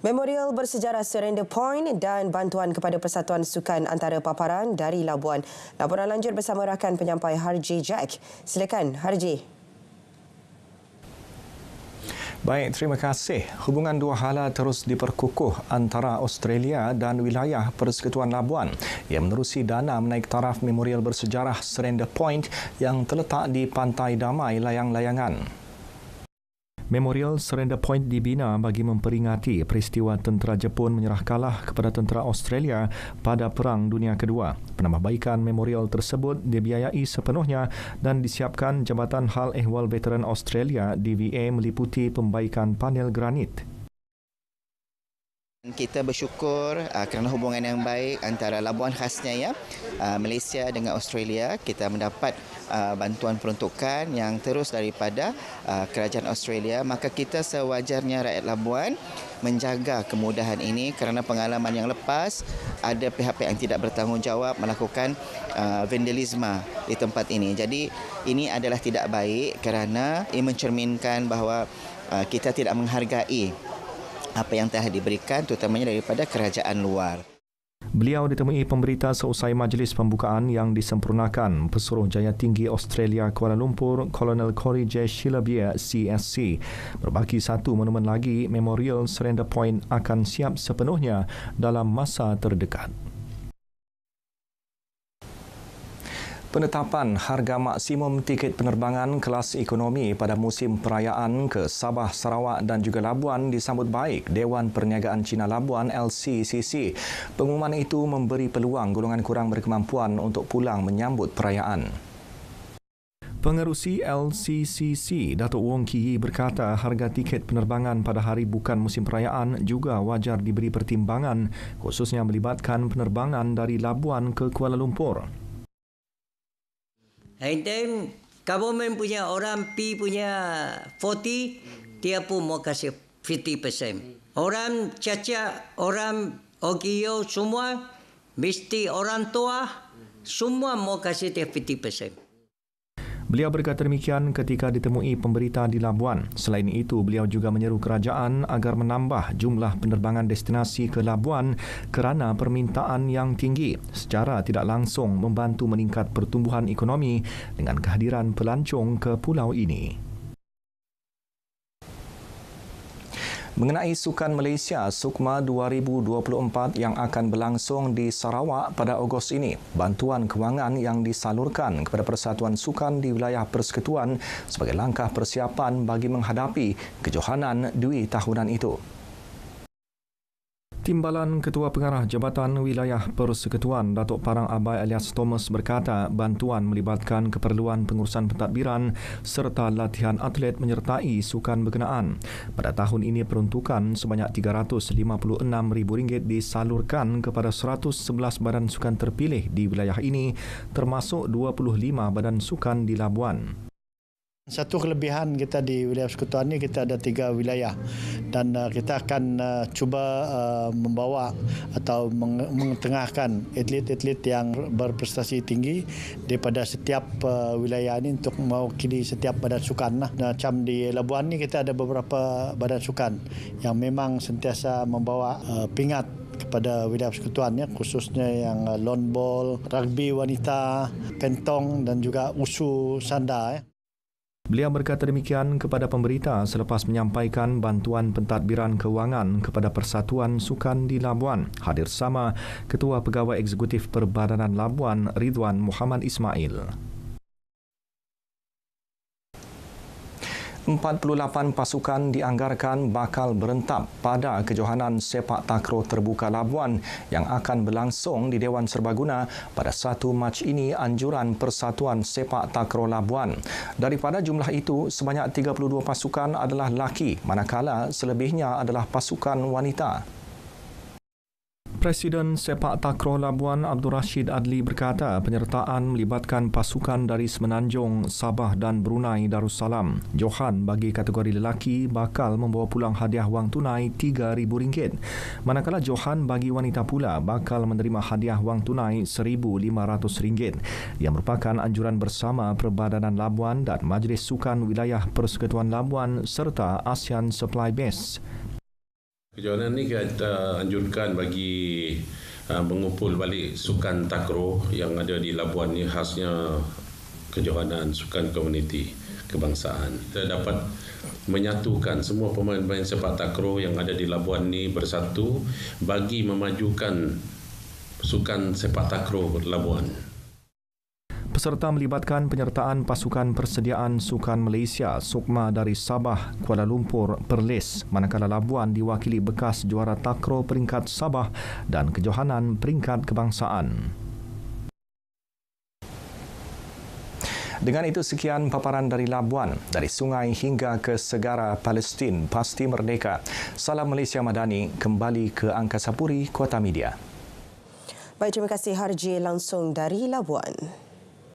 Memorial bersejarah Surrender Point dan bantuan kepada Persatuan Sukan Antara Paparan dari Labuan. Laporan lanjut bersama rakan penyampai Harji Jack. Silakan Harji. Baik, terima kasih. Hubungan dua hala terus diperkukuh antara Australia dan wilayah Persekutuan Labuan yang menerusi dana menaik taraf Memorial bersejarah Surrender Point yang terletak di Pantai Damai Layang-Layangan. Memorial Surrender Point dibina bagi memperingati peristiwa tentera Jepun menyerah kalah kepada tentera Australia pada Perang Dunia Kedua. Penambahbaikan memorial tersebut dibiayai sepenuhnya dan disiapkan Jabatan Hal Ehwal Veteran Australia DVA meliputi pembaikan panel granit. Kita bersyukur kerana hubungan yang baik antara Labuan khasnya ya Malaysia dengan Australia. Kita mendapat bantuan peruntukan yang terus daripada kerajaan Australia. Maka kita sewajarnya rakyat Labuan menjaga kemudahan ini kerana pengalaman yang lepas ada pihak-pihak yang tidak bertanggungjawab melakukan vandalisme di tempat ini. Jadi ini adalah tidak baik kerana ia mencerminkan bahawa kita tidak menghargai apa yang telah diberikan terutamanya daripada kerajaan luar. Beliau ditemui pemberita seusai majlis pembukaan yang disempurnakan Pesuruh Jaya Tinggi Australia Kuala Lumpur, Kolonel Corey J. Shilabia, CSC. Berbagi satu monumen lagi, Memorial Surrender Point akan siap sepenuhnya dalam masa terdekat. Penetapan harga maksimum tiket penerbangan kelas ekonomi pada musim perayaan ke Sabah, Sarawak dan juga Labuan disambut baik Dewan Perniagaan Cina Labuan LCCC. Pengumuman itu memberi peluang golongan kurang berkemampuan untuk pulang menyambut perayaan. Pengerusi LCCC, Datuk Wong Ki Yi berkata harga tiket penerbangan pada hari bukan musim perayaan juga wajar diberi pertimbangan khususnya melibatkan penerbangan dari Labuan ke Kuala Lumpur. And then government punya orang P punya 40, dia pun mau kasih 50%. Orang cacat, orang OGO semua, mesti orang tua, semua mau kasih dia 50%. Beliau berkata demikian ketika ditemui pemberita di Labuan. Selain itu, beliau juga menyeru kerajaan agar menambah jumlah penerbangan destinasi ke Labuan kerana permintaan yang tinggi secara tidak langsung membantu meningkat pertumbuhan ekonomi dengan kehadiran pelancong ke pulau ini. Mengenai Sukan Malaysia Sukma 2024 yang akan berlangsung di Sarawak pada Ogos ini, bantuan kewangan yang disalurkan kepada Persatuan Sukan di wilayah Persekutuan sebagai langkah persiapan bagi menghadapi kejohanan dui tahunan itu. Timbalan Ketua Pengarah Jabatan Wilayah Persekutuan Datuk Parang Abai alias Thomas berkata bantuan melibatkan keperluan pengurusan pentadbiran serta latihan atlet menyertai sukan berkenaan. Pada tahun ini peruntukan sebanyak RM356,000 disalurkan kepada 111 badan sukan terpilih di wilayah ini termasuk 25 badan sukan di Labuan. Satu kelebihan kita di wilayah persekutuan ini, kita ada 3 wilayah dan kita akan cuba membawa atau mengetengahkan atlet-atlet yang berprestasi tinggi daripada setiap wilayah ini untuk mewakili setiap badan sukan. Macam di Labuan ini kita ada beberapa badan sukan yang memang sentiasa membawa pingat kepada wilayah persekutuan, khususnya yang lawn ball, rugby wanita, pentong dan juga usu sanda. Beliau berkata demikian kepada pemberita selepas menyampaikan bantuan pentadbiran kewangan kepada Persatuan Sukan di Labuan. Hadir sama Ketua Pegawai Eksekutif Perbadanan Labuan Ridwan Muhammad Ismail. 48 pasukan dianggarkan bakal berentap pada kejohanan sepak takraw terbuka Labuan yang akan berlangsung di Dewan Serbaguna pada 1 Mac ini anjuran Persatuan Sepak Takraw Labuan. Daripada jumlah itu, sebanyak 32 pasukan adalah lelaki, manakala selebihnya adalah pasukan wanita. Presiden Sepak Takraw Labuan Abdul Rashid Adli berkata penyertaan melibatkan pasukan dari Semenanjung, Sabah dan Brunei Darussalam. Johan bagi kategori lelaki bakal membawa pulang hadiah wang tunai RM3,000. Manakala Johan bagi wanita pula bakal menerima hadiah wang tunai RM1,500 yang merupakan anjuran bersama Perbadanan Labuan dan Majlis Sukan Wilayah Persekutuan Labuan serta ASEAN Supply Base. Kejohanan ini kita anjurkan bagi mengumpul balik sukan takraw yang ada di Labuan ni, khasnya kejohanan sukan komuniti kebangsaan. Kita dapat menyatukan semua pemain-pemain sepak takraw yang ada di Labuan ni bersatu bagi memajukan sukan sepak takraw Labuan. Peserta melibatkan penyertaan pasukan persediaan sukan Malaysia, Sukma dari Sabah, Kuala Lumpur, Perlis, manakala Labuan diwakili bekas juara takraw peringkat Sabah dan kejohanan peringkat kebangsaan. Dengan itu, sekian paparan dari Labuan, dari sungai hingga ke segara Palestin, pasti merdeka. Salam Malaysia Madani, kembali ke Angkasa Puri, Kota Media. Baik, terima kasih Harji langsung dari Labuan.